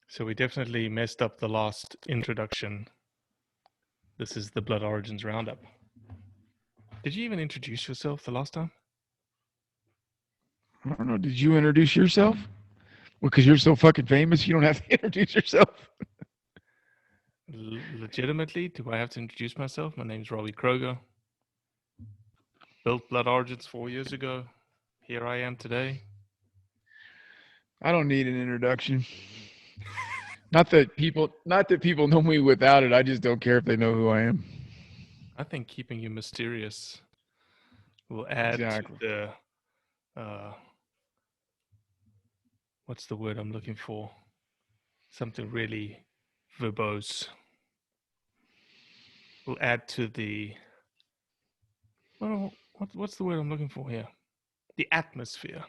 So we definitely messed up the last introduction. This is the Blood Origins Roundup. Did you even introduce yourself the last time? I don't know. Did you introduce yourself? Well, because you're so fucking famous, you don't have to introduce yourself. Legitimately, do I have to introduce myself? My name's Robbie Kroger. Built Blood Origins 4 years ago. Here I am today. I don't need an introduction. Not that people know me without it. I just don't care if they know who I am. I think keeping you mysterious will add to Exactly. the uh, what's the word I'm looking for? Something really verbose. Will add to the what's the word I'm looking for here? The atmosphere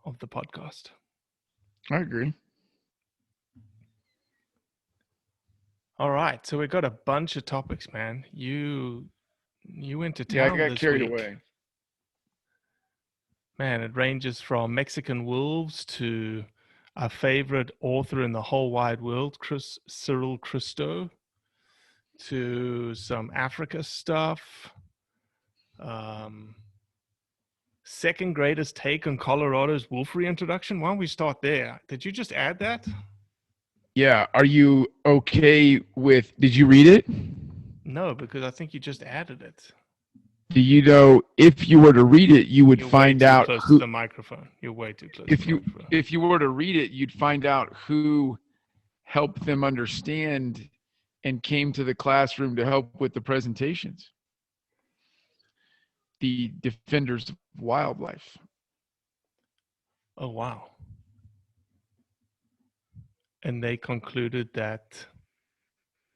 of the podcast. I agree. All right, so we got a bunch of topics, man. You went to Yeah, I town got this carried week. away. Man, it ranges from Mexican wolves to our favorite author in the whole wide world, Cyril Christo, to some Africa stuff. Um, Second greatest take on Colorado's wolf reintroduction. Why don't we start there? Did you just add that? Yeah. Are you okay with? Did you read it? No, because I think you just added it. Do you know if you were to read it, you would You're way find too out close to who? the microphone. You're way too close to If the you microphone. if you were to read it, you'd find out who helped them understand and came to the classroom to help with the presentations. The defenders of wildlife. Oh, wow. And they concluded that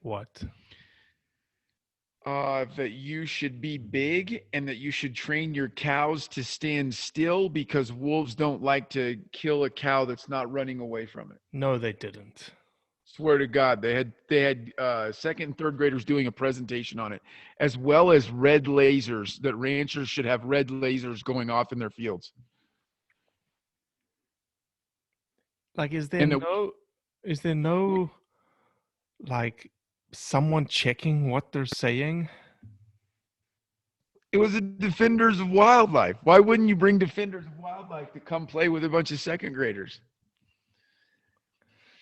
what? That you should be big and that you should train your cows to stand still because wolves don't like to kill a cow that's not running away from it. No, they didn't. Swear to God, they had second and third graders doing a presentation on it, as well as red lasers. That ranchers should have red lasers going off in their fields, Like, and that is there no, like, someone checking what they're saying? it was the defenders of wildlife. Why wouldn't you bring defenders of wildlife to come play with a bunch of second graders?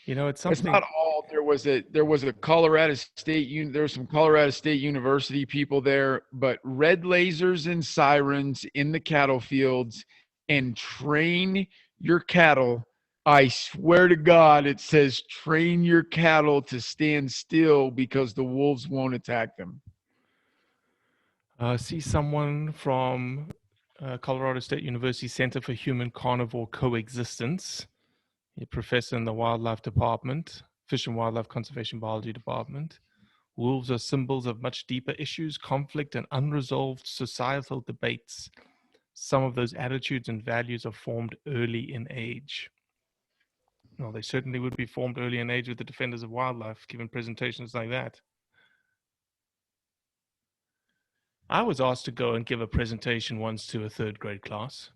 You know, it's That's something. not all. There was a Colorado State. There were some Colorado State University people there, but red lasers and sirens in the cattle fields and train your cattle. I swear to God, it says train your cattle to stand still because the wolves won't attack them. See someone from Colorado State University Center for Human Carnivore Coexistence, a professor in the wildlife department, Fish and Wildlife Conservation Biology Department. Wolves are symbols of much deeper issues, conflict, and unresolved societal debates. Some of those attitudes and values are formed early in age. Well, they certainly would be formed early in age with the defenders of wildlife, given presentations like that. I was asked to go and give a presentation once to a third grade class.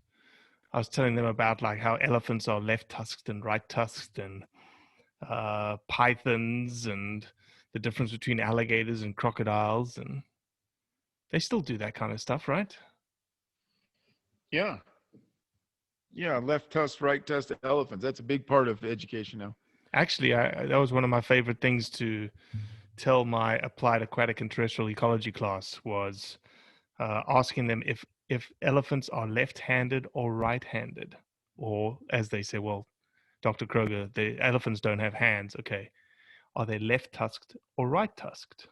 I was telling them about like how elephants are left tusked and right tusked, and pythons, and the difference between alligators and crocodiles, and they still do that kind of stuff, right? Yeah, yeah. Left tusk, right tusk elephants. That's a big part of education now. Actually, that was one of my favorite things to tell my applied aquatic and terrestrial ecology class was asking them if elephants are left-handed or right-handed, or as they say, well, Dr. Kroger, the elephants don't have hands. Okay, are they left-tusked or right-tusked?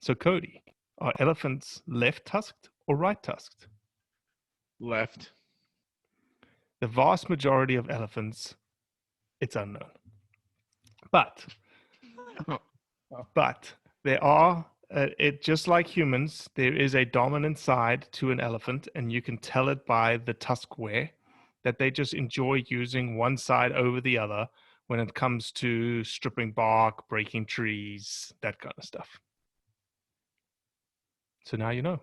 So Cody, are elephants left-tusked or right-tusked? Left. The vast majority of elephants, it's unknown. But but there are it just like humans, there is a dominant side to an elephant, and you can tell it by the tusk wear that they just enjoy using one side over the other when it comes to stripping bark, breaking trees, that kind of stuff. So now you know.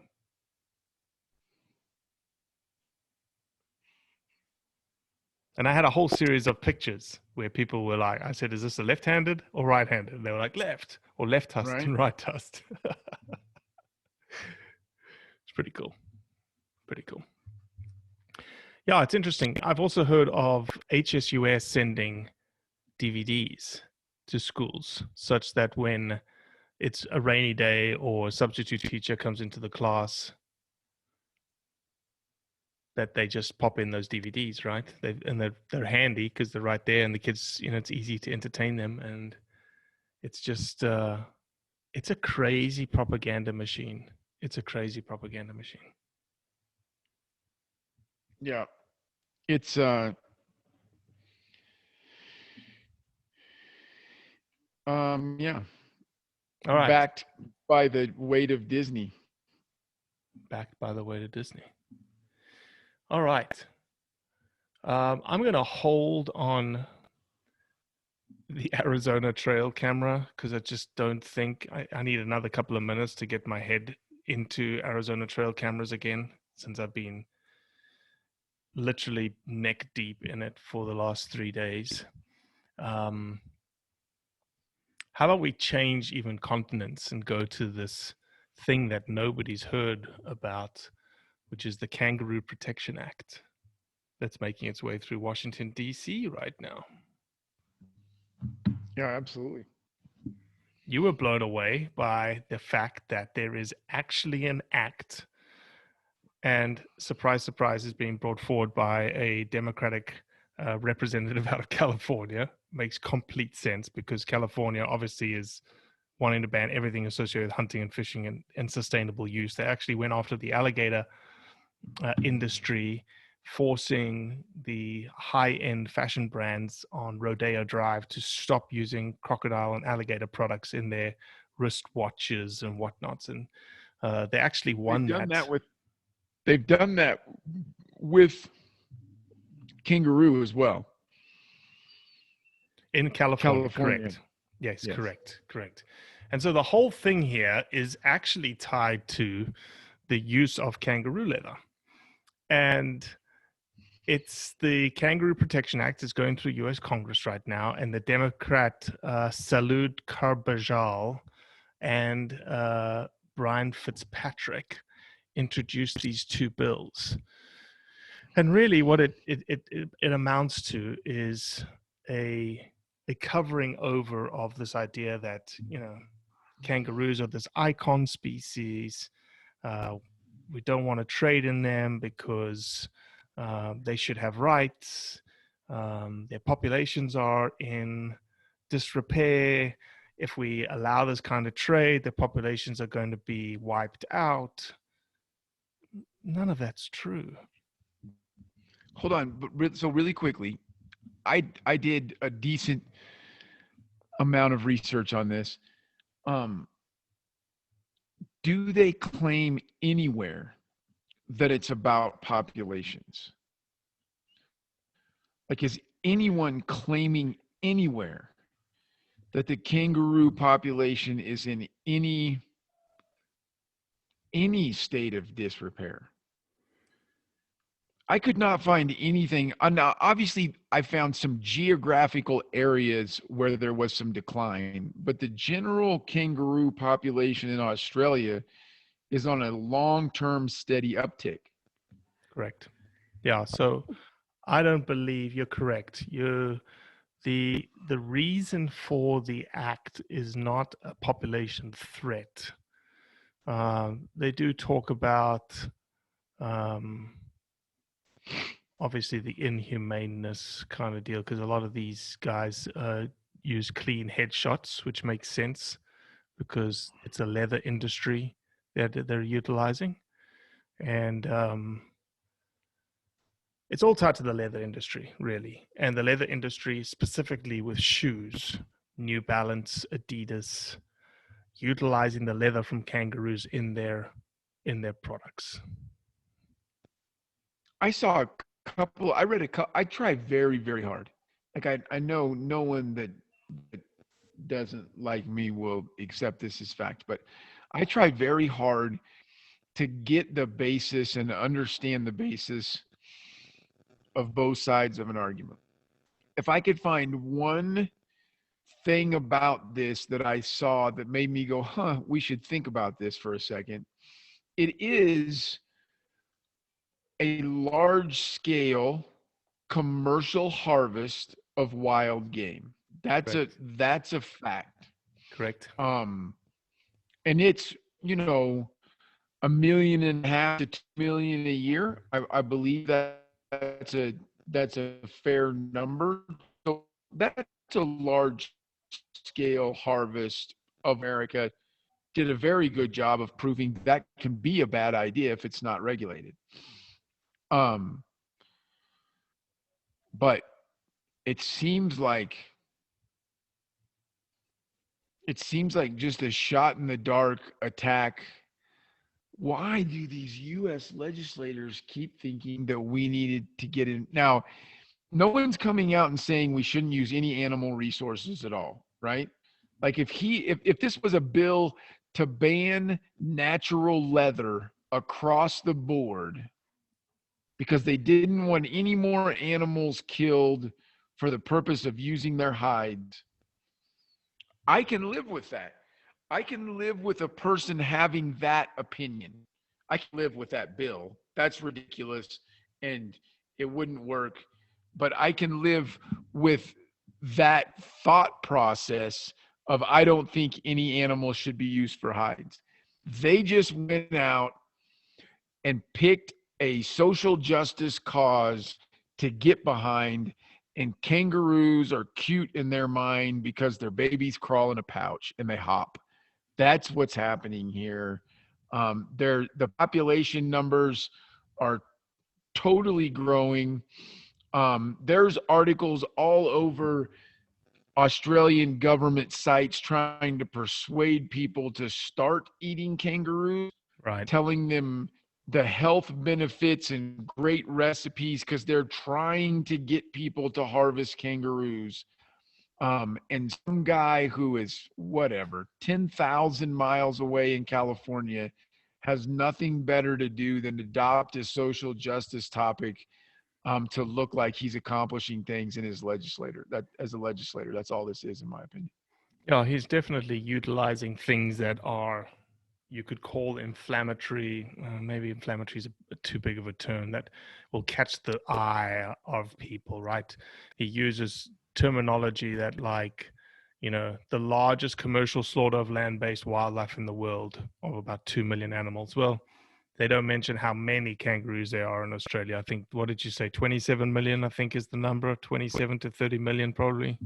And I had a whole series of pictures where people were like, I said, is this a left-handed or right-handed? And they were like, left, or left tusked Right. and right tusked. It's pretty cool. Pretty cool. Yeah, it's interesting. I've also heard of HSUS sending DVDs to schools such that when it's a rainy day or a substitute teacher comes into the class, that they just pop in those DVDs, right? They're handy because they're right there, and the kids, it's easy to entertain them, and it's just it's a crazy propaganda machine. It's a crazy propaganda machine. Yeah. It's yeah, All right, backed by the weight of Disney. backed by the weight of Disney. All right, I'm gonna hold on the Arizona trail camera because I just don't think I need another couple of minutes to get my head into Arizona trail cameras again, since I've been literally neck deep in it for the last 3 days. How about we change even continents and go to this thing that nobody's heard about, which is the Kangaroo Protection Act that's making its way through Washington, D.C. right now. Yeah, absolutely. You were blown away by the fact that there is actually an act, and surprise, surprise, is being brought forward by a Democratic representative out of California. Makes complete sense because California obviously is wanting to ban everything associated with hunting and fishing and sustainable use. They actually went after the alligator industry, forcing the high-end fashion brands on Rodeo Drive to stop using crocodile and alligator products in their wristwatches and whatnots. And they actually won They've done that with Kangaroo as well. In California. Correct. Yes, correct. And so the whole thing here is actually tied to the use of kangaroo leather. And it's the Kangaroo Protection Act is going through U.S. Congress right now, and the Democrat Salud Carbajal and Brian Fitzpatrick introduced these two bills. And really what it amounts to is a covering over of this idea that, kangaroos are this icon species. We don't want to trade in them because they should have rights. Their populations are in disrepair. If we allow this kind of trade, the populations are going to be wiped out. None of that's true. Hold on, but so really quickly, I did a decent amount of research on this. Do they claim anywhere that it's about populations? Like, is anyone claiming anywhere that the kangaroo population is in any state of disrepair? I could not find anything. Now, obviously, I found some geographical areas where there was some decline, but the general kangaroo population in Australia is on a long-term steady uptick. Correct. Yeah. So I don't believe you're correct. The reason for the act is not a population threat. They do talk about obviously the inhumaneness kind of deal, because a lot of these guys use clean headshots, which makes sense because it's a leather industry that they're utilizing, and it's all tied to the leather industry, really, and the leather industry specifically with shoes, New Balance, Adidas, utilizing the leather from kangaroos in their products. I saw a couple. I read a couple. I try very, very hard. Like I know no one that doesn't like me will accept this as fact, but I try very hard to get the basis and understand the basis of both sides of an argument. If I could find one thing about this that I saw that made me go, we should think about this for a second, it is a large scale commercial harvest of wild game. That's a fact. Correct. And it's, $1.5 million to 2 million a year. I believe that's a fair number. So that's a large scale harvest of America. Did a very good job of proving that can be a bad idea if it's not regulated. But it seems like just a shot in the dark attack. Why do these U.S. legislators keep thinking that we needed to get in? Now, no one's coming out and saying we shouldn't use any animal resources at all, right? Like if this was a bill to ban natural leather across the board because they didn't want any more animals killed for the purpose of using their hides, I can live with that. I can live with a person having that opinion. I can live with that bill. That's ridiculous and it wouldn't work. But I can live with that thought process of I don't think any animal should be used for hides. They just went out and picked a social justice cause to get behind, and kangaroos are cute in their mind because their babies crawl in a pouch and they hop. That's what's happening here. The population numbers are totally growing. There's articles all over Australian government sites trying to persuade people to start eating kangaroos, Right. telling them the health benefits and great recipes because they're trying to get people to harvest kangaroos. And some guy who is 10,000 miles away in California has nothing better to do than adopt a social justice topic to look like he's accomplishing things in his legislator. As a legislator, that's all this is, in my opinion. Yeah, he's definitely utilizing things that are, you could call inflammatory. Maybe inflammatory is too big of a term, that will catch the eye of people, right? He uses terminology that, like, the largest commercial slaughter of land-based wildlife in the world of about 2 million animals. Well, they don't mention how many kangaroos there are in Australia. I think, what did you say? 27 million, I think, is the number. 27 to 30 million, probably.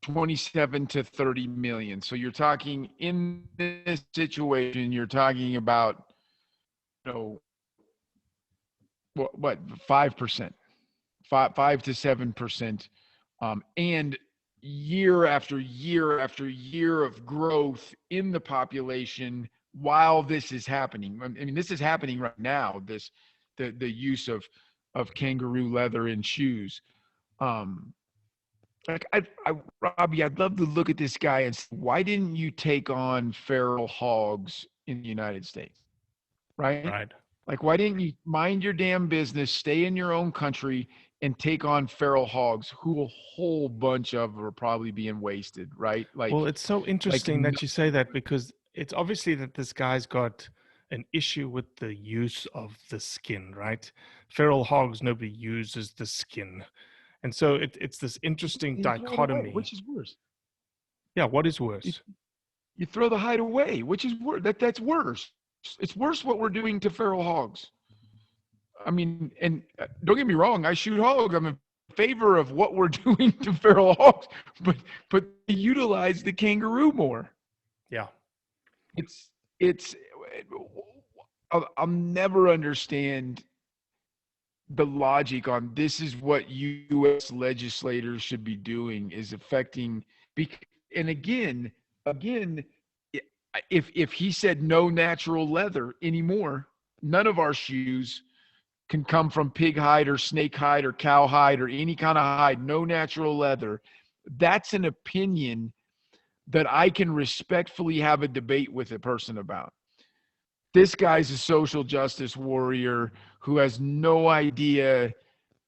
27 to 30 million. So you're talking, in this situation, you're talking about, what 5%, 5 to 7%, and year after year after year of growth in the population while this is happening. I mean, this is happening right now. The use of kangaroo leather in shoes. Robbie, I'd love to look at this guy and say, why didn't you take on feral hogs in the United States? Right. Like, why didn't you mind your damn business, stay in your own country, and take on feral hogs, who a whole bunch of are probably being wasted, right? Like, well, it's so interesting that you say that, because it's obviously that this guy's got an issue with the use of the skin, right? Feral hogs, nobody uses the skin. And so it's this interesting dichotomy. Which is worse? Yeah, what is worse? You throw the hide away, which is worse. That's worse. It's worse what we're doing to feral hogs. I mean, and don't get me wrong, I shoot hogs. I'm in favor of what we're doing to feral hogs, but utilize the kangaroo more. Yeah. I'll never understand the logic on this is what U.S. legislators should be doing, is affecting. And again, if he said no natural leather anymore, none of our shoes can come from pig hide or snake hide or cow hide or any kind of hide, no natural leather. That's an opinion that I can respectfully have a debate with a person about. This guy's a social justice warrior who has no idea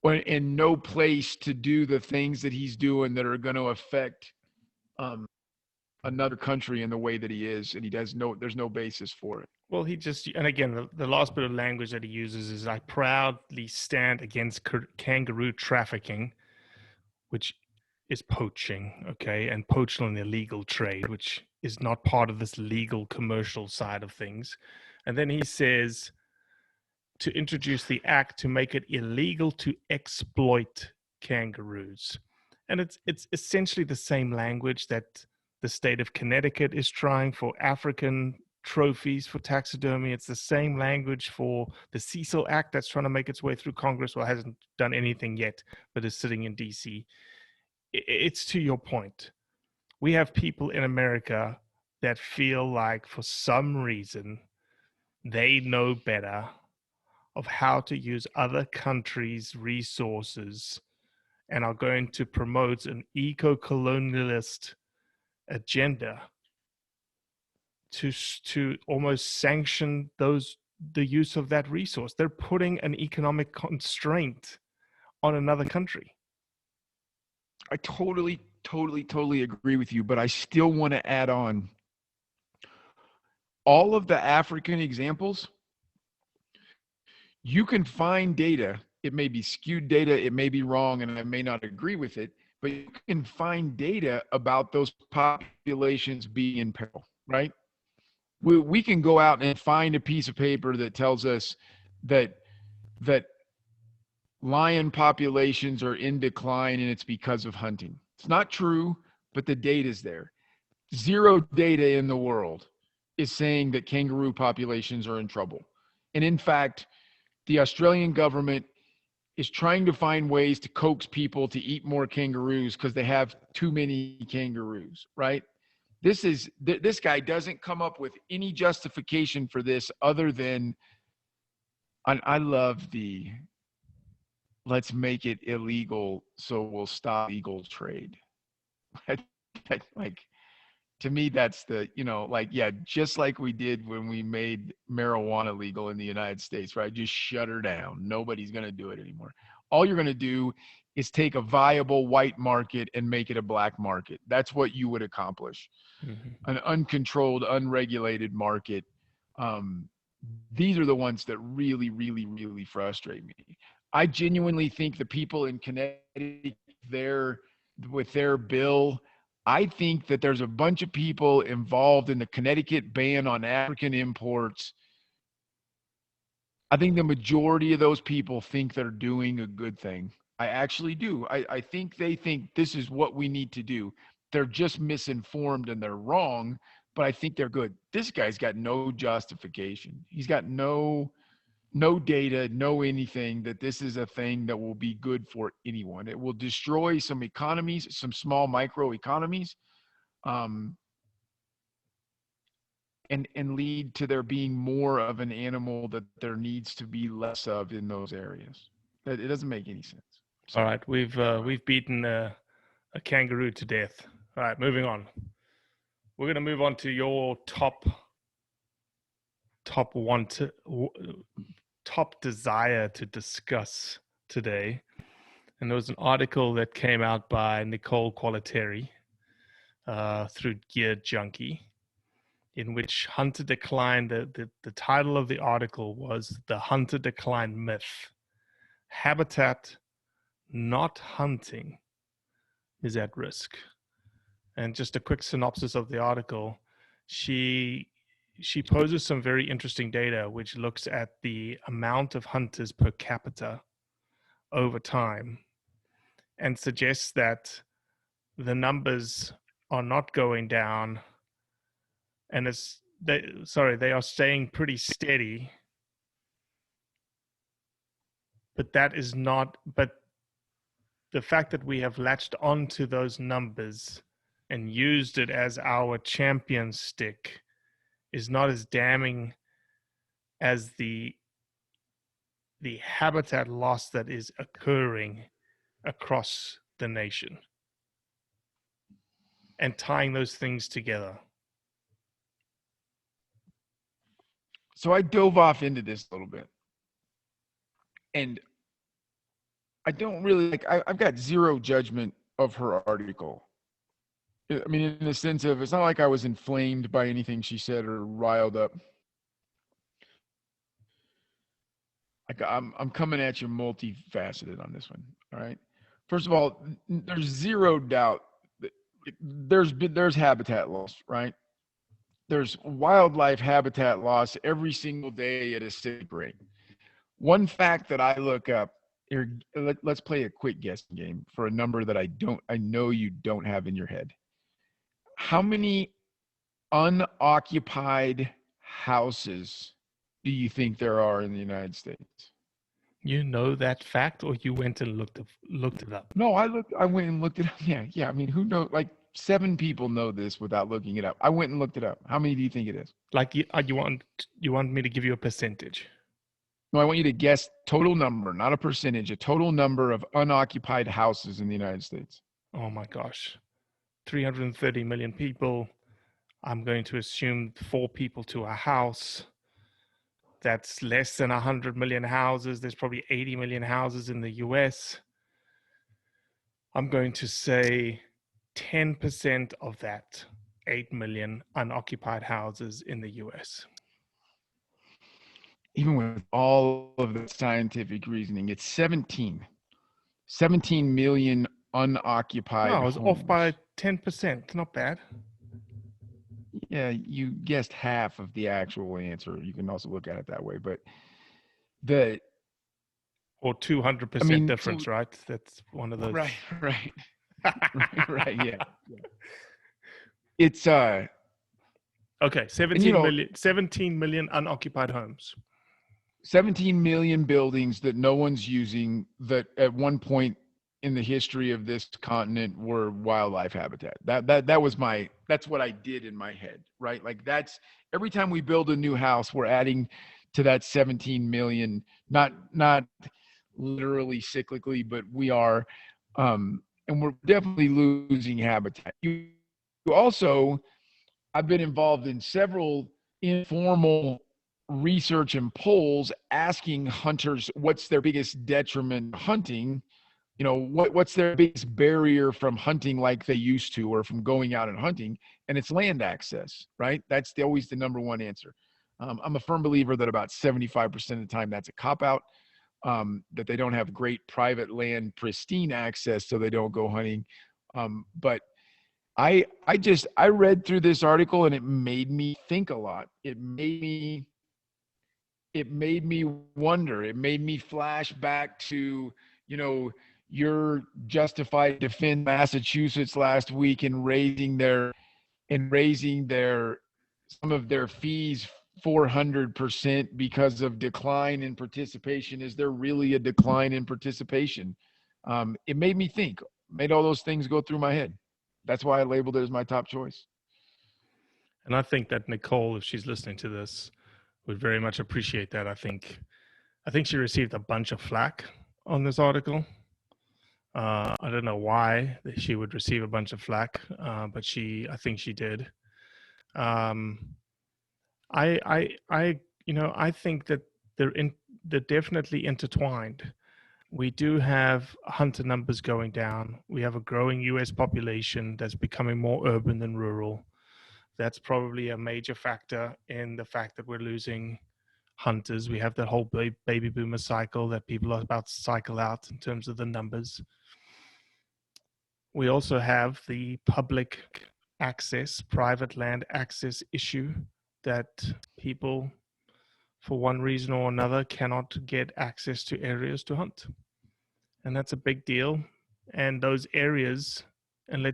in no place to do the things that he's doing that are going to affect another country in the way that he is, and there's no basis for it. Well, he just, and again, the last bit of language that he uses is, "I proudly stand against kangaroo trafficking," which is poaching, okay, and poaching an illegal trade, which is not part of this legal commercial side of things. And then he says to introduce the act to make it illegal to exploit kangaroos. And it's essentially the same language that the state of Connecticut is trying for African trophies for taxidermy. It's the same language for the Cecil Act that's trying to make its way through Congress, or hasn't done anything yet, but is sitting in DC. It's to your point. We have people in America that feel like for some reason they know better of how to use other countries' resources and are going to promote an eco-colonialist agenda to almost sanction the use of that resource. They're putting an economic constraint on another country. I totally agree with you, but I still want to add on all of the African examples. You can find data. It may be skewed data, it may be wrong, and I may not agree with it, but you can find data about those populations being in peril, right? We can go out and find a piece of paper that tells us that lion populations are in decline and it's because of hunting. It's not true, but the data is there. Zero data in the world is saying that kangaroo populations are in trouble. And in fact, the Australian government is trying to find ways to coax people to eat more kangaroos because they have too many kangaroos, right? This guy doesn't come up with any justification for this other than, I love the let's make it illegal so we'll stop illegal trade. Like, to me, that's the, just like we did when we made marijuana legal in the United States, right? Just shut her down. Nobody's going to do it anymore. All you're going to do is take a viable white market and make it a black market. That's what you would accomplish. An uncontrolled, unregulated market. These are the ones that really, really, really frustrate me. I genuinely think the people in Connecticut with their bill, I think that there's a bunch of people involved in the Connecticut ban on African imports. I think the majority of those people think they're doing a good thing. I actually do. I think they think this is what we need to do. They're just misinformed and they're wrong, but I think they're good. This guy's got no justification. He's got no data, no anything that this is a thing that will be good for anyone. It will destroy some economies, some small micro economies, and lead to there being more of an animal that there needs to be less of in those areas. It doesn't make any sense. So, all right, we've beaten a kangaroo to death. All right, moving on. We're going to move on to your top desire to discuss today. And there was an article that came out by Nicole Qualiteri through Gear Junkie, in which hunter decline, the title of the article was "The Hunter Decline Myth. Habitat not hunting is at risk." And just a quick synopsis of the article, she poses some very interesting data, which looks at the amount of hunters per capita over time and suggests that the numbers are not going down, and they are staying pretty steady. But that is not, but the fact that we have latched onto those numbers and used it as our champion stick is not as damning as the habitat loss that is occurring across the nation, and tying those things together. So I dove off into this a little bit, and I don't really like. I've got zero judgment of her article. I mean, in the sense of, it's not like I was inflamed by anything she said or riled up. Like, I'm coming at you multifaceted on this one. All right. First of all, there's zero doubt that there's habitat loss, right? There's wildlife habitat loss every single day at a steady rate. One fact that I look up here, let's play a quick guessing game for a number that I know you don't have in your head. How many unoccupied houses do you think there are in the United States? You know that fact, or you went and looked it up? No, I went and looked it up. Yeah. I mean, who knows? Like 7 people know this without looking it up. I went and looked it up. How many do you think it is? Like you want me to give you a percentage? No, I want you to guess total number, not a percentage, a total number of unoccupied houses in the United States. Oh my gosh, 330 million people. I'm going to assume 4 people to a house. That's less than 100 million houses. There's probably 80 million houses in the US. I'm going to say 10% of that 8 million unoccupied houses in the US. Even with all of the scientific reasoning, it's 17 million unoccupied No, I was homes. off by 10%. Not bad. Yeah, you guessed half of the actual answer. You can also look at it that way, but or 200% difference, right? That's one of those. Right. Right. Yeah. It's okay. 17 million unoccupied homes. 17 million buildings that no one's using, that at one point in the history of this continent were wildlife habitat. That's what I did in my head, right? Like, that's every time we build a new house, we're adding to that 17 million, not literally cyclically, but we are, and we're definitely losing habitat. You also, I've been involved in several informal research and polls asking hunters what's their biggest detriment hunting. You know, what's their biggest barrier from hunting like they used to, or from going out and hunting, and it's land access, right? That's always the number one answer. I'm a firm believer that about 75% of the time that's a cop-out, that they don't have great private land, pristine access, so they don't go hunting. But I read through this article and it made me think a lot. It made me wonder. It made me flash back to, your justified defend Massachusetts last week in raising their some of their fees 400% because of decline in participation. Is there really a decline in participation? It made me think, made all those things go through my head. That's why I labeled it as my top choice. And I think that Nicole, if she's listening to this, would very much appreciate that. I think she received a bunch of flack on this article. I don't know why she would receive a bunch of flack, but I think she did. I think that they're definitely intertwined. We do have hunter numbers going down. We have a growing US population that's becoming more urban than rural. That's probably a major factor in the fact that we're losing hunters. We have that whole baby boomer cycle that people are about to cycle out in terms of the numbers. We also have the public access, private land access issue, that people, for one reason or another, cannot get access to areas to hunt. And that's a big deal. And those areas, and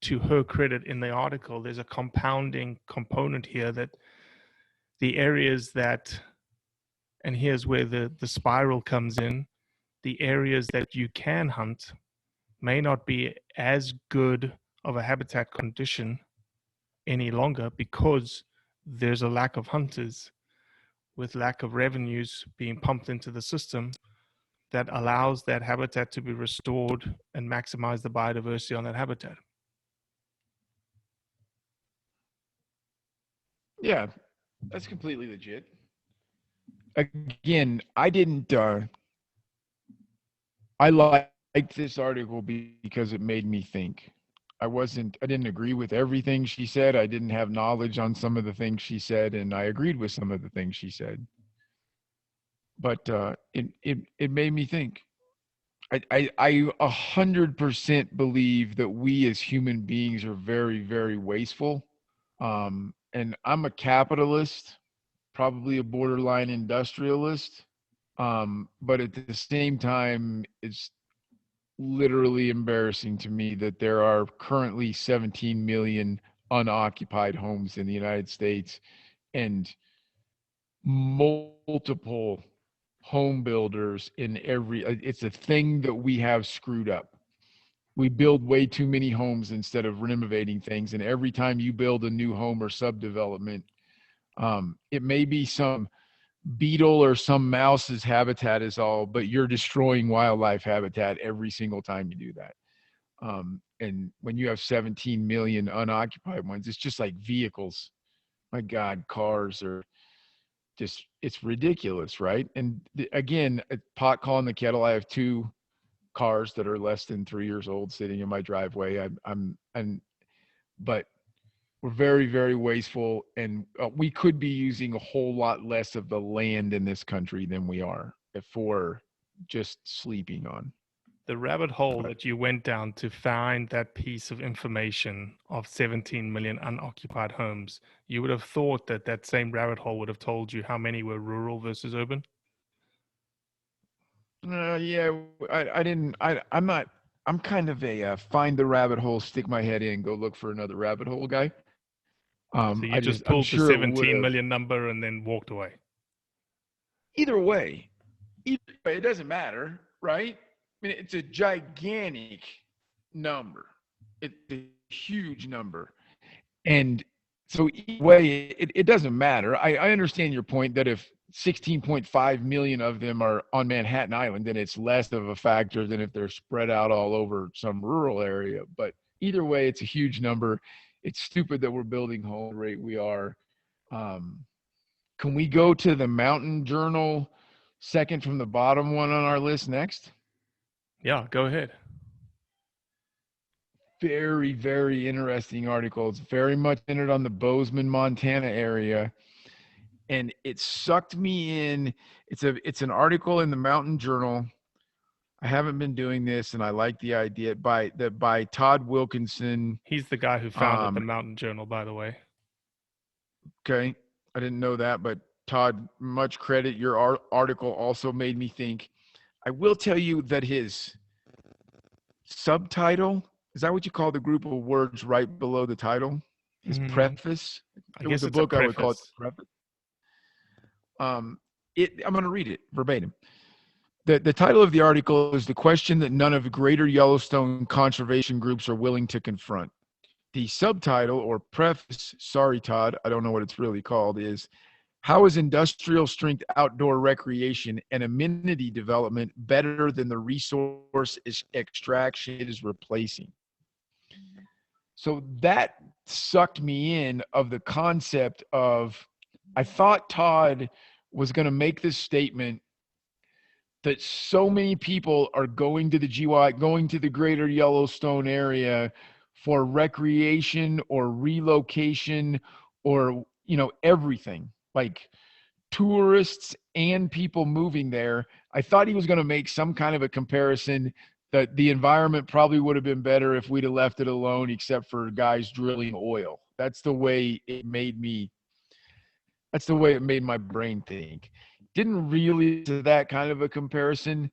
to her credit in the article, there's a compounding component here, that the areas that, and here's where the spiral comes in, the areas that you can hunt may not be as good of a habitat condition any longer, because there's a lack of hunters, with lack of revenues being pumped into the system that allows that habitat to be restored and maximize the biodiversity on that habitat. Yeah, that's completely legit. Again, I didn't I liked this article because it made me think. I didn't agree with everything she said. I didn't have knowledge on some of the things she said, and I agreed with some of the things she said. But it made me think. I 100% believe that we as human beings are very, very wasteful. And I'm a capitalist, probably a borderline industrialist. But at the same time, it's literally embarrassing to me that there are currently 17 million unoccupied homes in the United States and multiple home builders in every it's a thing that we have screwed up. We build way too many homes instead of renovating things, and every time you build a new home or subdevelopment, it may be some beetle or some mouse's habitat is all, but you're destroying wildlife habitat every single time you do that. And when you have 17 million unoccupied ones, it's just like vehicles. My God, cars are just, it's ridiculous, right? And again, a pot calling the kettle. I have two cars that are less than 3 years old sitting in my driveway. But we're very, very wasteful, and we could be using a whole lot less of the land in this country than we are for just sleeping on. The rabbit hole But that you went down to find that piece of information of 17 million unoccupied homes, you would have thought that that same rabbit hole would have told you how many were rural versus urban. yeah, I didn't. I'm not. I'm kind of a find the rabbit hole, stick my head in, go look for another rabbit hole guy. So you just I'm pulled the sure it would 17 have. million number and then walked away. Either way, it doesn't matter, right? I mean, it's a gigantic number. It's a huge number. And so either way, it doesn't matter. I understand your point that if 16.5 million of them are on Manhattan Island, then it's less of a factor than if they're spread out all over some rural area. But either way, it's a huge number. It's stupid that we're building home at the rate we are. Um, can we go to the Mountain Journal, second from the bottom one on our list next? Yeah, go ahead. Very, very interesting article. It's very much centered on the Bozeman, Montana area, and it sucked me in. It's an article in the Mountain Journal. I haven't been doing this, and I like the idea by Todd Wilkinson. He's the guy who founded the Mountain Journal, by the way. Okay, I didn't know that, but Todd, much credit. Your article also made me think. I will tell you that his subtitle, is that what you call the group of words right below the title? His preface. I It guess was a it's a book. I would call it the preface. preface. I'm going to read it verbatim. The title of the article is "The Question That None of Greater Yellowstone Conservation Groups Are Willing to Confront." The subtitle or preface, sorry, Todd, I don't know what it's really called, is "How is industrial strength outdoor recreation and amenity development better than the resource extraction it is replacing?" So that sucked me in of the concept of, I thought Todd was going to make this statement that so many people are going to the GY, going to the greater Yellowstone area for recreation or relocation or, everything, like tourists and people moving there. I thought he was going to make some kind of a comparison that the environment probably would have been better if we'd have left it alone, except for guys drilling oil. That's the way it made my brain think. Didn't really to that kind of a comparison,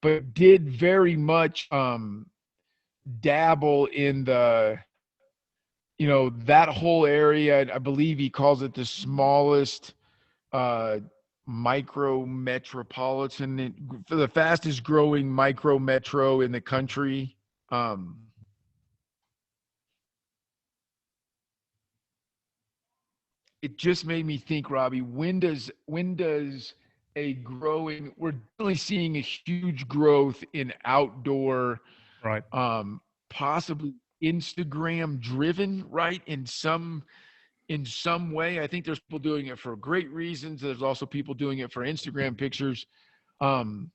but did very much dabble in that whole area. I believe he calls it the smallest uh, micro metropolitan, the fastest growing micro metro in the country. It just made me think, Robbie, when does a growing, we're definitely seeing a huge growth in outdoor, Right. possibly Instagram driven, right? In some way. I think there's people doing it for great reasons. There's also people doing it for Instagram pictures. Um,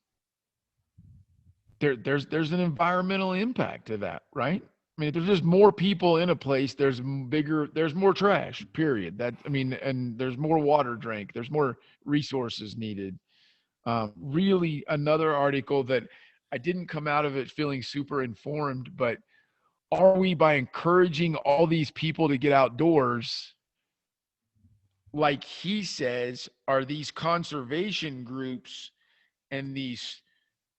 there's an environmental impact to that, right? I mean, if there's just more people in a place, there's more trash, period. And there's more water drank, there's more resources needed. Really, another article that I didn't come out of it feeling super informed, but are we, by encouraging all these people to get outdoors, like he says, are these conservation groups and these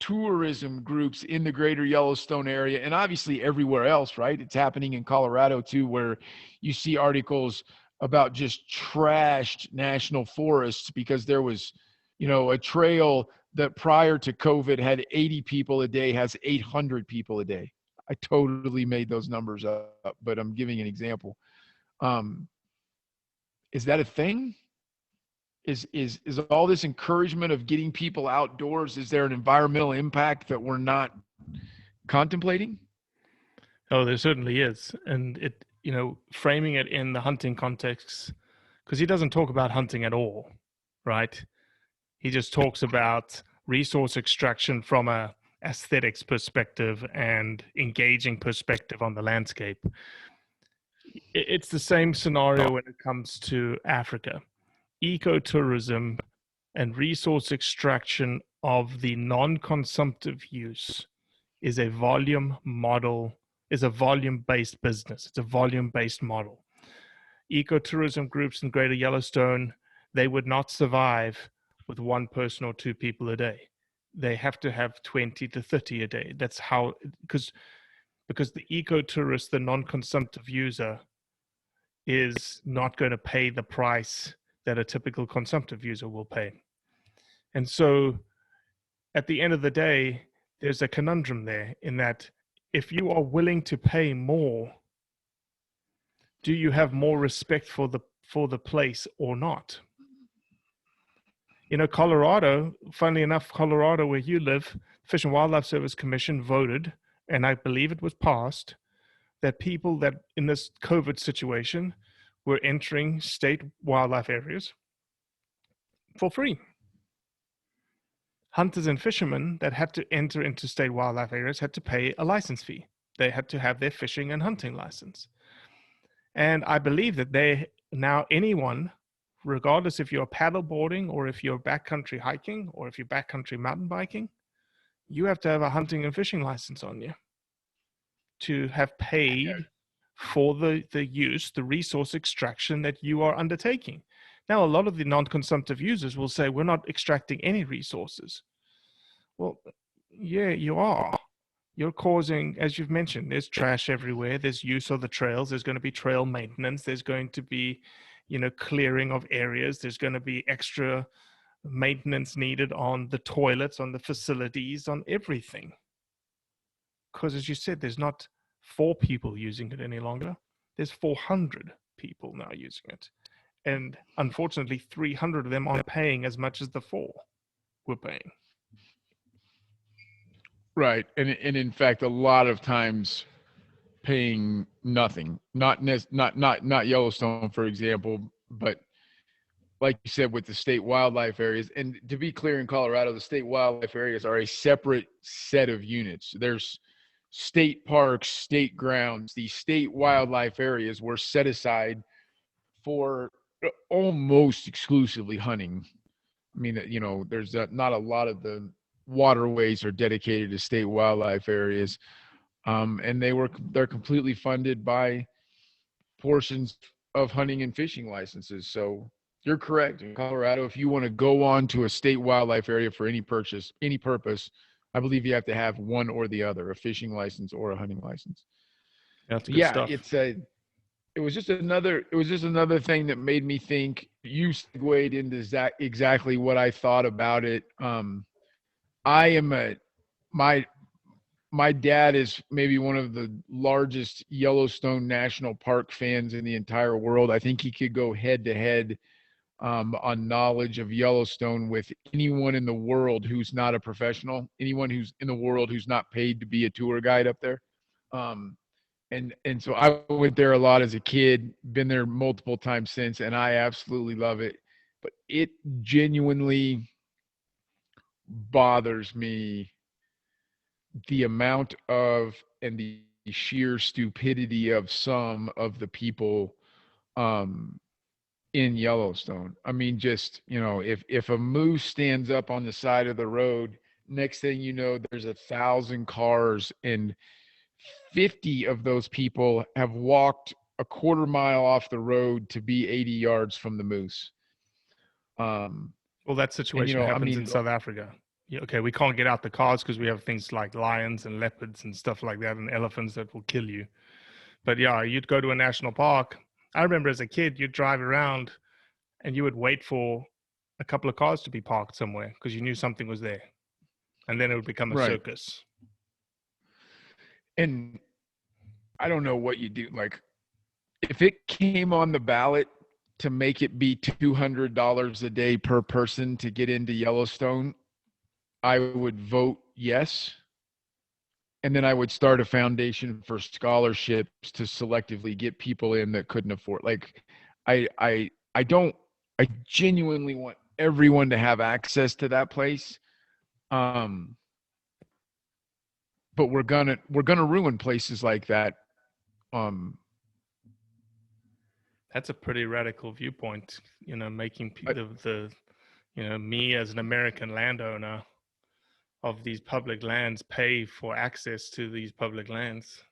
tourism groups in the greater Yellowstone area, and obviously everywhere else, right? It's happening in Colorado too, where you see articles about just trashed national forests because there was, a trail that prior to COVID had 80 people a day, has 800 people a day. I totally made those numbers up, but I'm giving an example. Um, is that a thing? Is all this encouragement of getting people outdoors, is there an environmental impact that we're not contemplating? Oh, there certainly is. And framing it in the hunting context, because he doesn't talk about hunting at all, right? He just talks about resource extraction from a aesthetics perspective and engaging perspective on the landscape. It's the same scenario when it comes to Africa. Ecotourism and resource extraction of the non-consumptive use is a volume model, is a volume-based business. It's a volume-based model. Ecotourism groups in Greater Yellowstone, they would not survive with one person or two people a day. They have to have 20 to 30 a day. That's how, because the ecotourist, the non-consumptive user, is not going to pay the price that a typical consumptive user will pay. And so at the end of the day, there's a conundrum there in that if you are willing to pay more, do you have more respect for the place or not? Colorado, funnily enough, Colorado, where you live, Fish and Wildlife Service Commission voted, and I believe it was passed, that people that in this COVID situation were entering state wildlife areas for free. Hunters and fishermen that had to enter into state wildlife areas had to pay a license fee. They had to have their fishing and hunting license. And I believe that anyone, regardless if you're paddleboarding or if you're backcountry hiking or if you're backcountry mountain biking, you have to have a hunting and fishing license on you to have paid for the use, the resource extraction that you are undertaking. Now, a lot of the non-consumptive users will say, we're not extracting any resources. Well, yeah, you are. You're causing, as you've mentioned, there's trash everywhere. There's use of the trails. There's going to be trail maintenance. There's going to be, clearing of areas. There's going to be extra maintenance needed on the toilets, on the facilities, on everything. Because as you said, there's not 4 people using it any longer. There's 400 people now using it. And unfortunately, 300 of them aren't paying as much as the 4 were paying. Right. And in fact, a lot of times paying nothing, not Yellowstone, for example, but like you said, with the state wildlife areas. And to be clear, in Colorado, the state wildlife areas are a separate set of units. There's state parks, state grounds. The state wildlife areas were set aside for almost exclusively hunting. I mean, there's not a lot of the waterways are dedicated to state wildlife areas, and they're completely funded by portions of hunting and fishing licenses. So you're correct. In Colorado, if you want to go on to a state wildlife area for any purpose, I believe you have to have one or the other, a fishing license or a hunting license. That's good stuff. It was just another thing that made me think. You segued into exactly what I thought about it. My dad is maybe one of the largest Yellowstone National Park fans in the entire world. I think he could go head to head on knowledge of Yellowstone with anyone in the world who's not a professional, anyone who's in the world who's not paid to be a tour guide up there. And so I went there a lot as a kid, been there multiple times since, and I absolutely love it. But it genuinely bothers me the amount of and the sheer stupidity of some of the people um, in Yellowstone. I mean, just, if a moose stands up on the side of the road, next thing you know, there's 1,000 cars, and 50 of those people have walked a quarter mile off the road to be 80 yards from the moose. Well, that situation happens in mean, South Africa. Yeah, okay, we can't get out the cars because we have things like lions and leopards and stuff like that, and elephants that will kill you. But yeah, you'd go to a national park. I remember as a kid, you'd drive around and you would wait for a couple of cars to be parked somewhere because you knew something was there. And then it would become a right. circus. And I don't know what you do. Like, if it came on the ballot to make it be $200 a day per person to get into Yellowstone, I would vote yes. And then I would start a foundation for scholarships to selectively get people in that couldn't afford. Like, I don't. I genuinely want everyone to have access to that place. But we're gonna ruin places like that. That's a pretty radical viewpoint. Making me as an American landowner of these public lands pay for access to these public lands.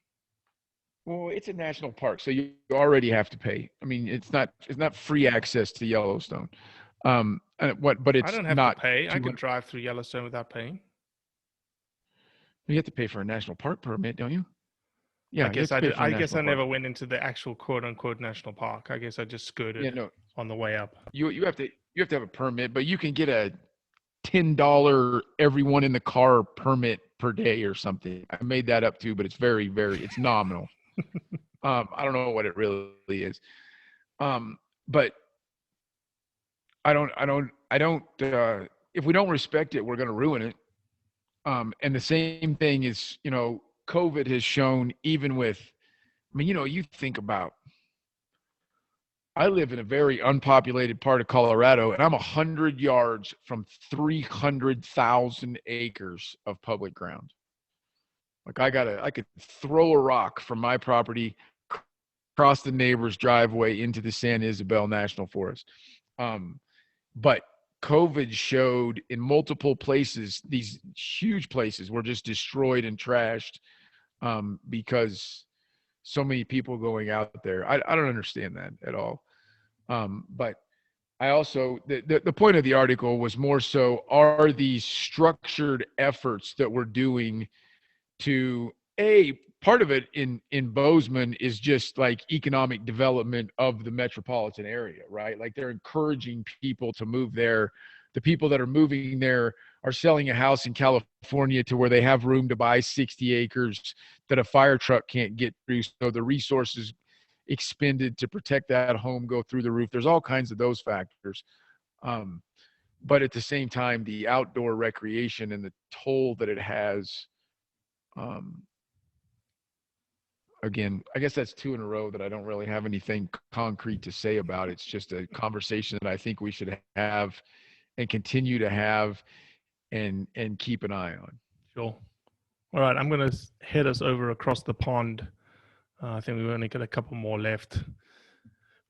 Well, it's a national park, so you already have to pay. I mean, it's not free access to Yellowstone. But it's I don't have not to pay. I can drive through Yellowstone without paying. You have to pay for a national park permit, don't you? Yeah, I guess I never went into the actual quote unquote national park. I guess I just skirted on the way up. You have to have a permit, but you can get a $10 everyone in the car permit per day or something. I made that up too, but it's it's nominal. I don't know what it really is. But I don't if we don't respect it, we're going to ruin it. And the same thing is, COVID has shown, even with, you think about, I live in a very unpopulated part of Colorado, and I'm 100 yards from 300,000 acres of public ground. Like, I could throw a rock from my property across the neighbor's driveway into the San Isabel National Forest. But COVID showed in multiple places, these huge places were just destroyed and trashed because so many people going out there. I don't understand that at all. But I also, the point of the article was more so, are these structured efforts that we're doing to, part of it in Bozeman is just like economic development of the metropolitan area, right? Like, they're encouraging people to move there. The people that are moving there are selling a house in California to where they have room to buy 60 acres that a fire truck can't get through. So the resources expended to protect that home go through the roof. There's all kinds of those factors. But at the same time, the outdoor recreation and the toll that it has, again, I guess that's two in a row that I don't really have anything concrete to say about. It's just a conversation that I think we should have and continue to have and keep an eye on. Sure. All right, I'm going to head us over across the pond. I think we've only got a couple more left.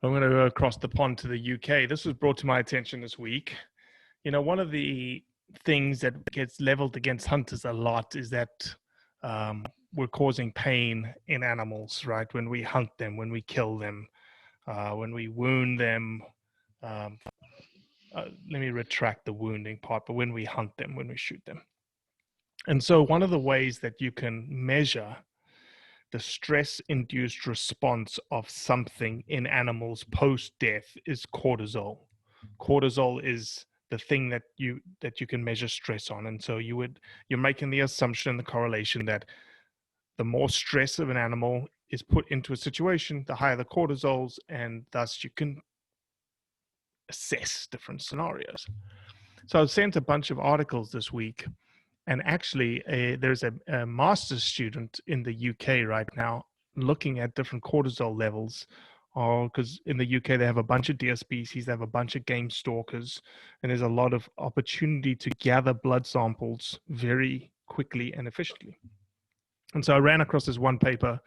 I'm going to go across the pond to the UK. This was brought to my attention this week. One of the things that gets leveled against hunters a lot is that we're causing pain in animals, right? When we hunt them, when we kill them, when we wound them. Let me retract the wounding part, but when we hunt them, when we shoot them. And so one of the ways that you can measure the stress-induced response of something in animals post-death is cortisol. Cortisol is the thing that you can measure stress on. And so you're making the assumption, the correlation that the more stress of an animal is put into a situation, the higher the cortisols, and thus you can assess different scenarios. So I've sent a bunch of articles this week, and actually there's a master's student in the UK right now looking at different cortisol levels, because in the UK they have a bunch of deer species, they have a bunch of game stalkers, and there's a lot of opportunity to gather blood samples very quickly and efficiently. And so I ran across this one paper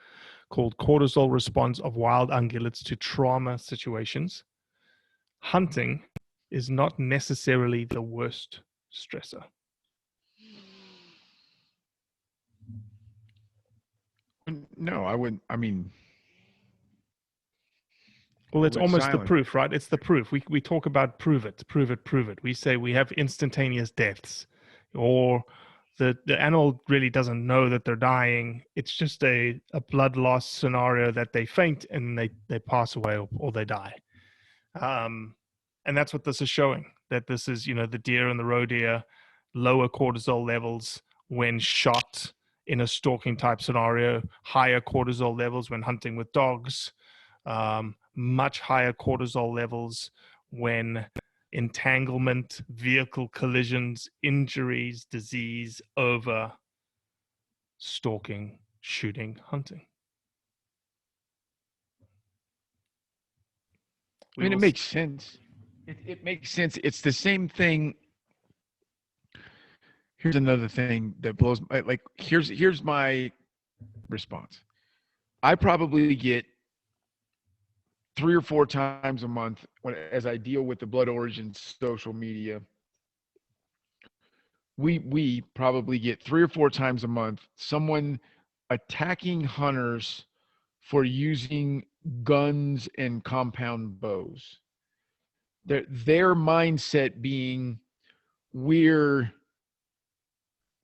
called Cortisol Response of Wild Ungulates to Trauma Situations. Hunting is not necessarily the worst stressor. No, I wouldn't. I mean, well, it's almost silent. the proof, right? It's the proof. We talk about prove it. We say we have instantaneous deaths, or the animal really doesn't know that they're dying. It's just a blood loss scenario that they faint and they pass away or they die. And that's what this is showing, that this is, the deer and the roe deer, lower cortisol levels when shot in a stalking type scenario, higher cortisol levels when hunting with dogs, much higher cortisol levels when entanglement, vehicle collisions, injuries, disease over stalking, shooting, hunting. I mean, it makes sense. It makes sense. It's the same thing. Here's another thing that blows like here's my response. I probably get 3 or 4 times a month as I deal with the Blood Origins social media. We probably get 3 or 4 times a month someone attacking hunters for using guns and compound bows. Their mindset being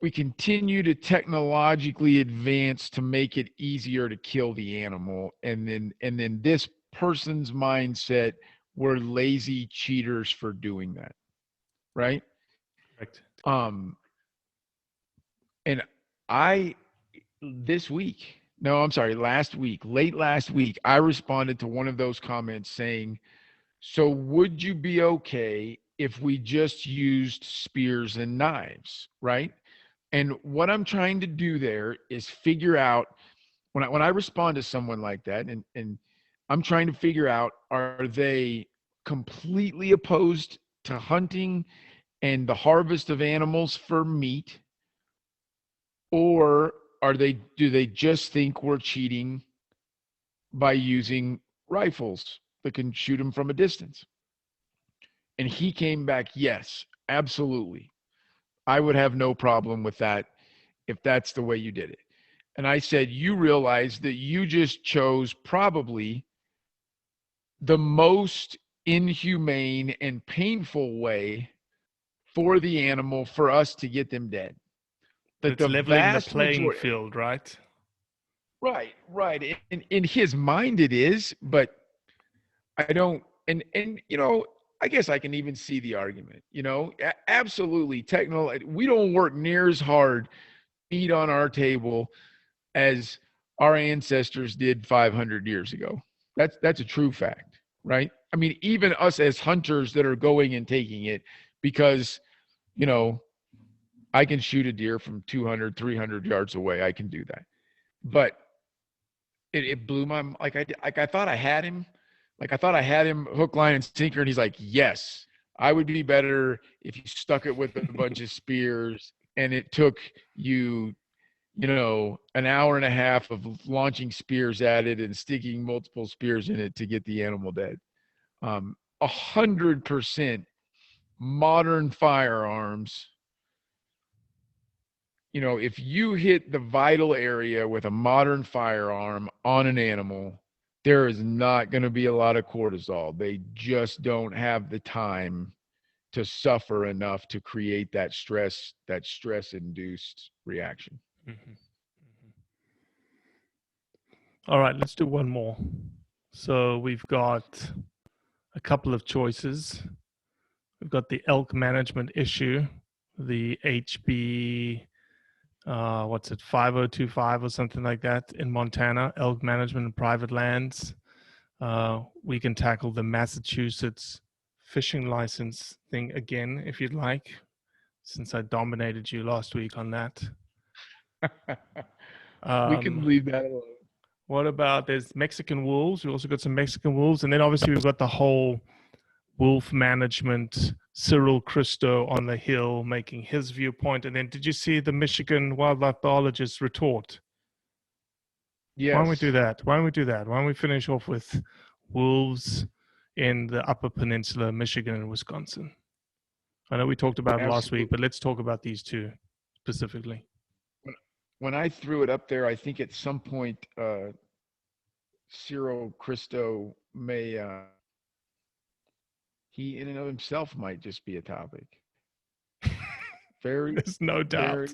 we continue to technologically advance to make it easier to kill the animal, and then this person's mindset, we're lazy cheaters for doing that, right? Correct. And last week, late last week, I responded to one of those comments saying, so would you be okay if we just used spears and knives, right? And what I'm trying to do there is figure out, when I respond to someone like that, and I'm trying to figure out, are they completely opposed to hunting and the harvest of animals for meat, or do they just think we're cheating by using rifles that can shoot them from a distance? And he came back, yes, absolutely. I would have no problem with that if that's the way you did it. And I said, you realize that you just chose probably the most inhumane and painful way for the animal for us to get them dead. That it's leveling the playing field, right? Right. In his mind it is, but I don't, and I guess I can even see the argument, absolutely. We don't work near as hard, eat on our table as our ancestors did 500 years ago. That's a true fact, right? I mean, even us as hunters that are going and taking it, because, I can shoot a deer from 200, 300 yards away. I can do that. But it blew my, I thought I had him. Like I thought I had him hook, line, and sinker. And he's like, yes, I would be better if you stuck it with a bunch of spears and it took you, an hour and a half of launching spears at it and sticking multiple spears in it to get the animal dead. 100% modern firearms. If you hit the vital area with a modern firearm on an animal, there is not going to be a lot of cortisol. They just don't have the time to suffer enough to create that stress-induced reaction. Mm-hmm. All right, let's do one more. So we've got a couple of choices. We've got the elk management issue, the HB, 5025 or something like that in Montana, elk management in private lands. We can tackle the Massachusetts fishing license thing again, if you'd like, since I dominated you last week on that. We can leave that alone. What about, there's Mexican wolves. We also got some Mexican wolves. And then obviously we've got the whole wolf management Cyril Christo on the Hill making his viewpoint. And then did you see the Michigan wildlife biologist retort? Yes. Why don't we do that? Why don't we finish off with wolves in the Upper Peninsula, Michigan and Wisconsin? I know we talked about it last week, but let's talk about these two specifically. When I threw it up there, I think at some point Cyril Christo may he in and of himself might just be a topic. There's no doubt.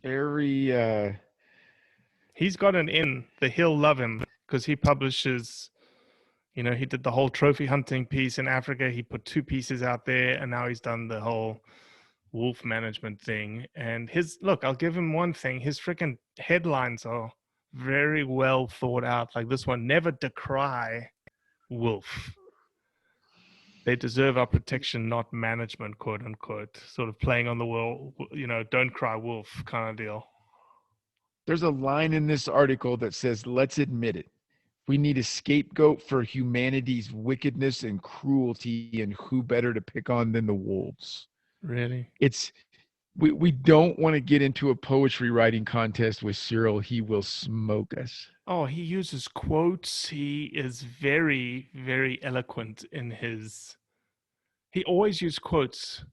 Very he's got an in. The Hill love him because he publishes, he did the whole trophy hunting piece in Africa. He put 2 pieces out there, and now he's done the whole wolf management thing. And I'll give him one thing. His freaking headlines are very well thought out. Like this one, never decry wolf. They deserve our protection, not management, quote unquote. Sort of playing on the wall, don't cry wolf kind of deal. There's a line in this article that says, let's admit it. We need a scapegoat for humanity's wickedness and cruelty, and who better to pick on than the wolves? Really? We don't want to get into a poetry writing contest with Cyril. He will smoke us. Oh, he uses quotes. He is very, very eloquent in he always uses quotes.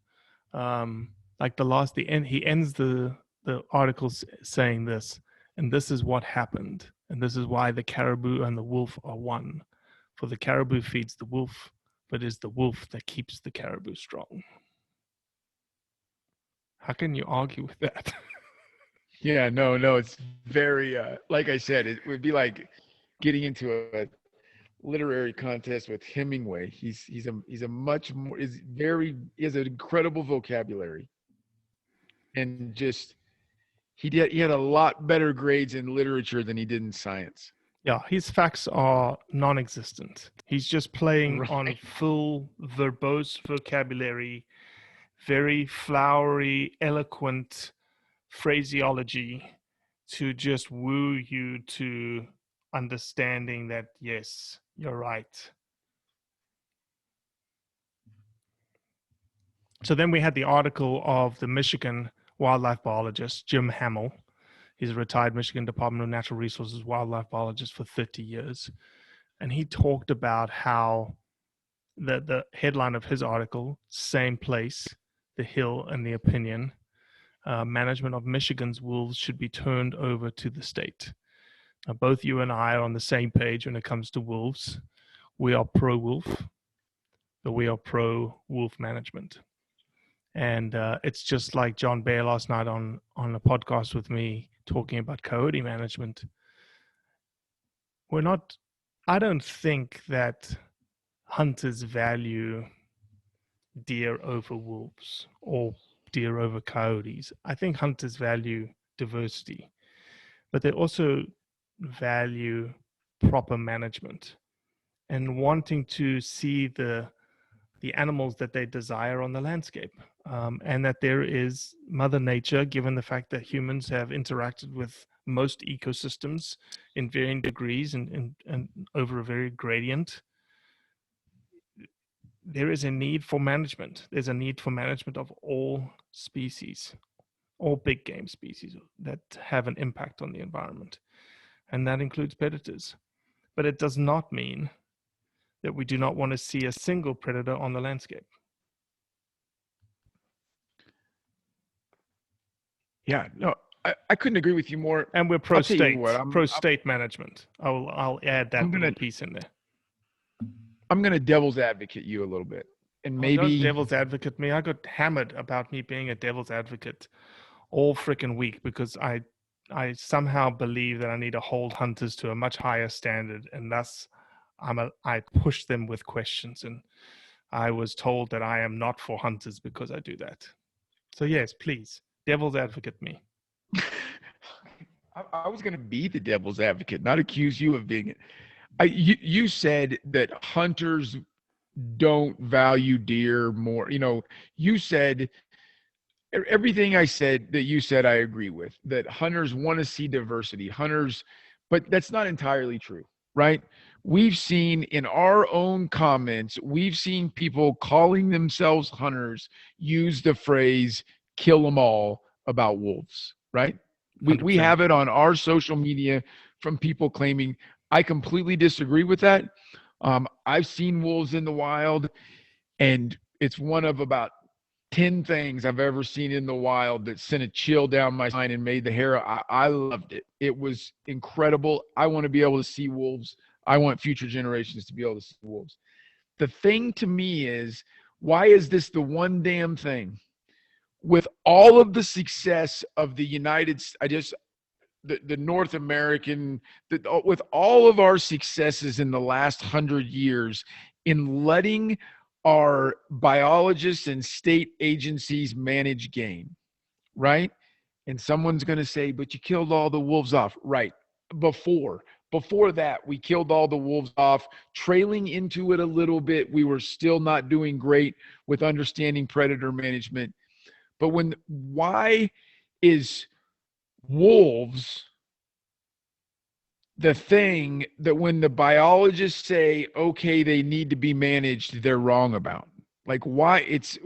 Like the end, he ends the article saying this, and this is what happened. And this is why the caribou and the wolf are one. For the caribou feeds the wolf, but it's the wolf that keeps the caribou strong. How can you argue with that? Yeah, no, it's very, like I said, it would be like getting into a literary contest with Hemingway. He has an incredible vocabulary, and just he had a lot better grades in literature than he did in science. Yeah, his facts are non-existent. He's just playing on full verbose vocabulary, very flowery, eloquent phraseology to just woo you to understanding that, yes, you're right. So then we had the article of the Michigan wildlife biologist, Jim Hamill. He's a retired Michigan Department of Natural Resources wildlife biologist for 30 years. And he talked about how the headline of his article, same place, the Hill and the opinion, management of Michigan's wolves should be turned over to the state. Now, both you and I are on the same page when it comes to wolves. We are pro-wolf, but we are pro-wolf management. And it's just like John Baer last night on a podcast with me talking about coyote management. I don't think that hunters value deer over wolves or deer over coyotes. I think hunters value diversity, but they also value proper management and wanting to see the animals that they desire on the landscape, and that there is Mother Nature, given the fact that humans have interacted with most ecosystems in varying degrees and over a very gradient. There is a need for management. There's a need for management of all species, all big game species that have an impact on the environment. And that includes predators. But it does not mean that we do not want to see a single predator on the landscape. Yeah, no, I couldn't agree with you more. And we're pro-state management. I'll add that little piece in there. I'm going to devil's advocate you a little bit. And maybe don't devil's advocate me. I got hammered about me being a devil's advocate all freaking week because I somehow believe that I need to hold hunters to a much higher standard, and thus I push them with questions, and I was told that I am not for hunters because I do that. So yes, please, devil's advocate me. I was going to be the devil's advocate, not accuse you of being it. You said that hunters don't value deer more. You said everything I said that you said I agree with, that hunters want to see diversity. But that's not entirely true. right? We've seen in our own comments, we've seen people calling themselves hunters use the phrase kill them all about wolves, right? We 100%. have it on our social media from people claiming, I completely disagree with that. I've seen wolves in the wild, and it's one of about 10 things I've ever seen in the wild that sent a chill down my spine and made the hair. I loved it. It was incredible. I want to be able to see wolves. I want future generations to be able to see wolves. The thing to me is, why is this the one damn thing? With all of the success of the United States, the North American, with all of our successes in the last 100 years in letting our biologists and state agencies manage game, right? And someone's going to say, but you killed all the wolves off. Right. Before that, we killed all the wolves off. Trailing into it a little bit, we were still not doing great with understanding predator management. But why is wolves the thing that when the biologists say, okay, they need to be managed, they're wrong about? Like, it's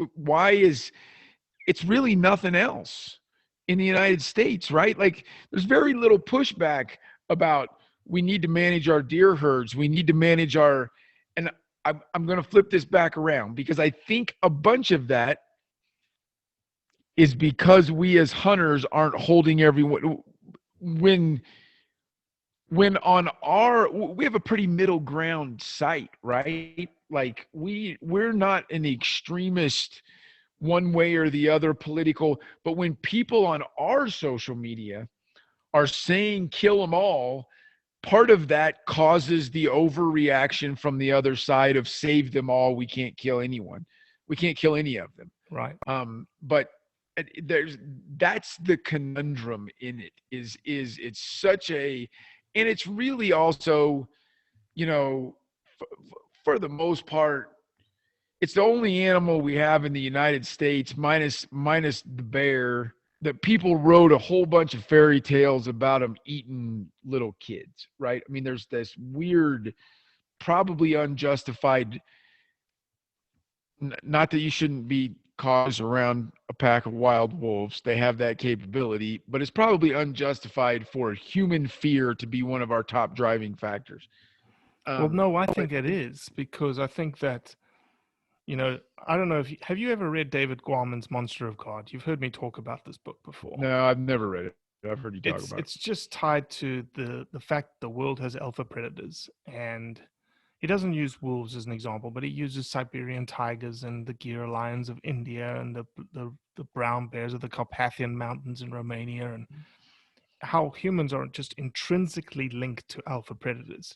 really nothing else in the United States, right? Like, there's very little pushback about we need to manage our deer herds. We need to manage and I'm going to flip this back around, because I think a bunch of that is because we as hunters aren't holding everyone when on we have a pretty middle ground site, right? Like we're not an extremist one way or the other political, but when people on our social media are saying kill them all, part of that causes the overreaction from the other side of save them all. We can't kill anyone. We can't kill any of them. Right. But that's the conundrum in it, is it's such and it's really also, for the most part, it's the only animal we have in the United States, minus the bear, that people wrote a whole bunch of fairy tales about them eating little kids, right? I mean, there's this weird, probably unjustified, not that you shouldn't be cautious around a pack of wild wolves. They have that capability, but it's probably unjustified for human fear to be one of our top driving factors. Well, no, I think it is, because I think that, I don't know if have you ever read David Guarman's Monster of God? You've heard me talk about this book before. No, I've never read it. I've heard you talk about it. It's just tied to the fact the world has alpha predators, and he doesn't use wolves as an example, but he uses Siberian tigers and the gyr lions of India and the brown bears of the Carpathian Mountains in Romania, and how humans are just intrinsically linked to alpha predators.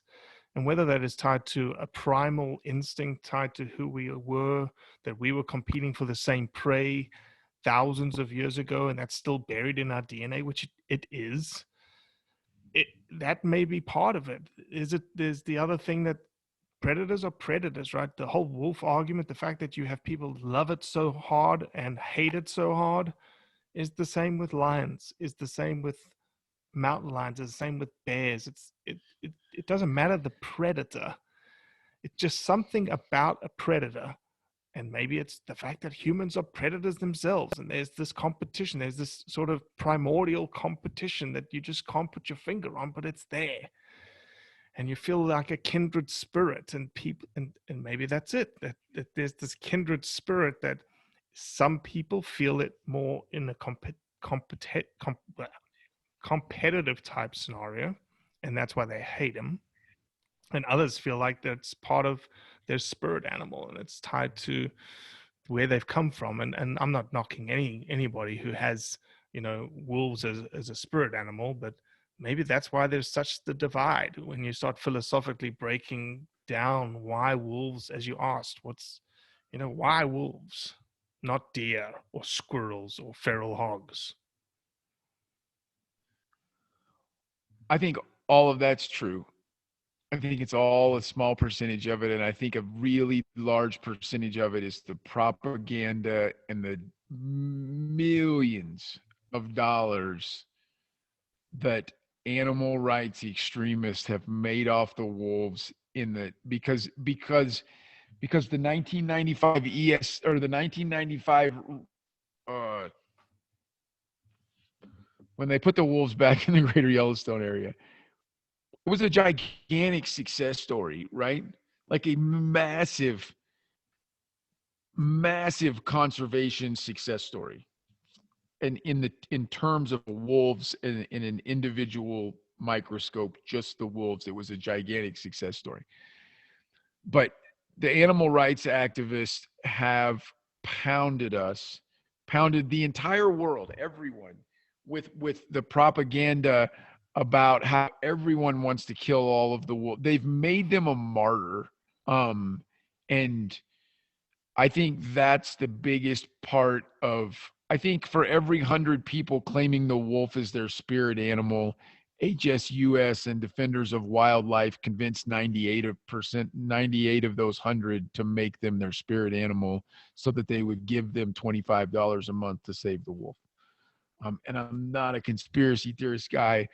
And whether that is tied to a primal instinct tied to who we were, that we were competing for the same prey thousands of years ago, and that's still buried in our DNA, which it is, that may be part of it. There's the other thing that predators are predators, right? The whole wolf argument, the fact that you have people love it so hard and hate it so hard, is the same with lions, is the same with mountain lions, is the same with bears. It doesn't matter the predator. It's just something about a predator, and maybe it's the fact that humans are predators themselves, and there's this competition, there's this sort of primordial competition that you just can't put your finger on, but it's there, and you feel like a kindred spirit, and people, and maybe that's it, that there's this kindred spirit that some people feel it more in a competitive type scenario, and that's why they hate him, and others feel like that's part of their spirit animal, and it's tied to where they've come from. And I'm not knocking anybody who has wolves as a spirit animal, but maybe that's why there's such the divide when you start philosophically breaking down why wolves, as you asked, why wolves, not deer or squirrels or feral hogs. I think all of that's true. I think it's all a small percentage of it, and I think a really large percentage of it is the propaganda and the millions of dollars that animal rights extremists have made off the wolves because the 1995 ES or the 1995 uh, when they put the wolves back in the greater Yellowstone area, it was a gigantic success story, right? Like a massive conservation success story. And in terms of wolves in an individual microscope, just the wolves, it was a gigantic success story. But the animal rights activists have pounded the entire world, everyone, with the propaganda about how everyone wants to kill all of the wolves. They've made them a martyr. And I think that's the biggest part of, I think for every 100 people claiming the wolf is their spirit animal, HSUS and Defenders of Wildlife convinced 98 of those 100 to make them their spirit animal so that they would give them $25 a month to save the wolf. And I'm not a conspiracy theorist guy.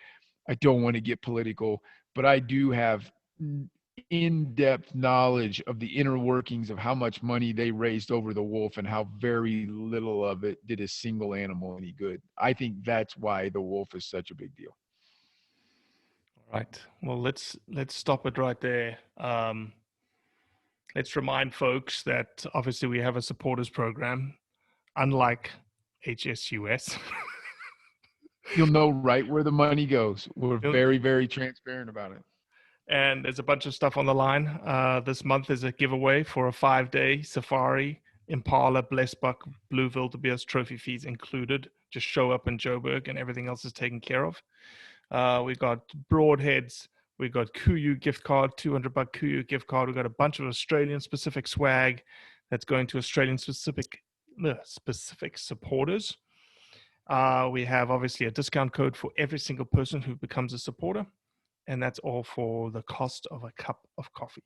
I don't want to get political, but I do have in-depth knowledge of the inner workings of how much money they raised over the wolf and how very little of it did a single animal any good. I think that's why the wolf is such a big deal. All right. Well, let's stop it right there. Let's remind folks that obviously we have a supporters program, unlike HSUS. You'll know right where the money goes. We're very, very transparent about it. And there's a bunch of stuff on the line. This month is a giveaway for a 5-day safari, Impala, Blessbuck, Blue Wildebeest, trophy fees included. Just show up in Joburg and everything else is taken care of. We've got Broadheads. We've got Kuyu gift card, $200 Kuyu gift card. We've got a bunch of Australian specific swag that's going to Australian specific supporters. We have obviously a discount code for every single person who becomes a supporter. And that's all for the cost of a cup of coffee.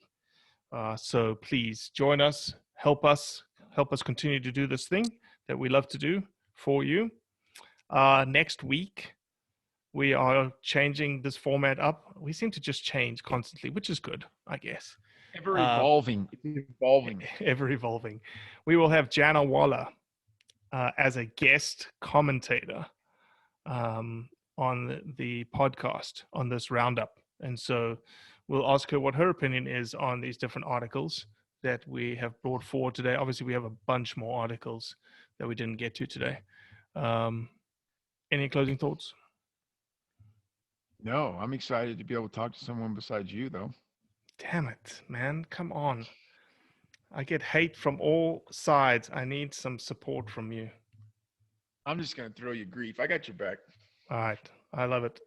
So please join us, help us continue to do this thing that we love to do for you. Next week, we are changing this format up. We seem to just change constantly, which is good, I guess. Ever evolving. Ever evolving. We will have Jana Walla as a guest commentator on the podcast on this roundup. And so we'll ask her what her opinion is on these different articles that we have brought forward today. Obviously, we have a bunch more articles that we didn't get to today. Any closing thoughts? No, I'm excited to be able to talk to someone besides you, though. Damn it, man. Come on. I get hate from all sides. I need some support from you. I'm just going to throw you grief. I got your back. All right. I love it.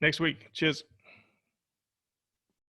Next week. Cheers.